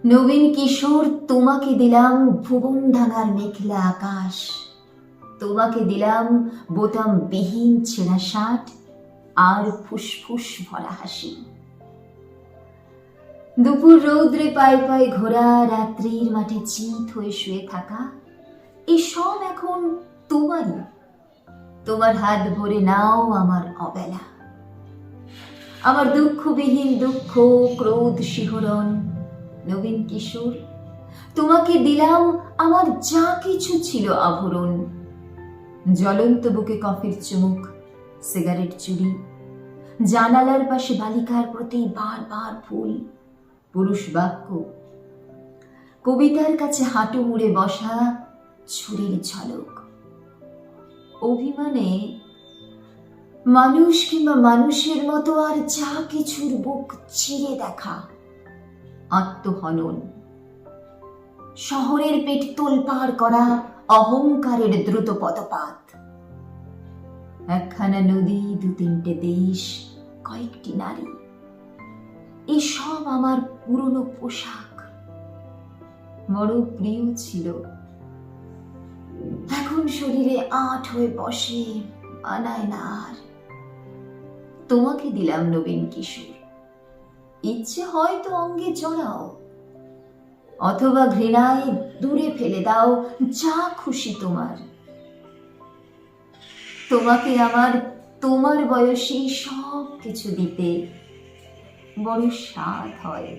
নবীন কিশোর, তোমাকে দিলাম ভুবন ঢাঙার মেঘলা আকাশ, তোমাকে দিলাম বোতাম বিহীন ছেঁড়া শার্ট আর ফুসফুস ভরা হাসি। দুপুর রৌদ্রে পায়ে পায়ে ঘোরা, রাত্রির মাঠে চিত হয়ে শুয়ে থাকা, এসব এখন তোমারই। তোমার হাত ভরে নাও আমার অবেলা, আমার দুঃখবিহীন দুঃখ, ক্রোধ, শিহরণ। নবীন কিশোর, তোমাকে দিলাম আমার যা কিছু ছিল আভরণ। জ্বলন্ত বুকে কফির চুমুক, সিগারেট চুরি, জানালার পাশে বালিকার প্রতি বারবার ফুল, পুরুষ বাক্য, কবিতার কাছে হাঁটু মুড়ে বসা, ছুরির ঝলক। অভিমানে মানুষ কিংবা মানুষের মতো আর যা কিছুর বুক চিরে দেখা, আত্মহনন, শহরের পেট তোলপাড় করা, অহংকারের দ্রুত পদপাত। একখানা নদী, দু তিনটে দেশ, কয়েকটি নারী, এসব আমার পুরনো পোশাক, বড় প্রিয় ছিল। এখন শরীরে আঁট হয়ে বসে, মানায় না আর। তোমাকে দিলাম নবীন কিশোর, ইচ্ছে হয়তো অঙ্গে জড়াও, অথবা ঘৃণায় দূরে ফেলে দাও, যা খুশি তোমার। তোমাকে আমার তোমার বয়সী সব কিছু দিতে বড় স্বাদ হয়।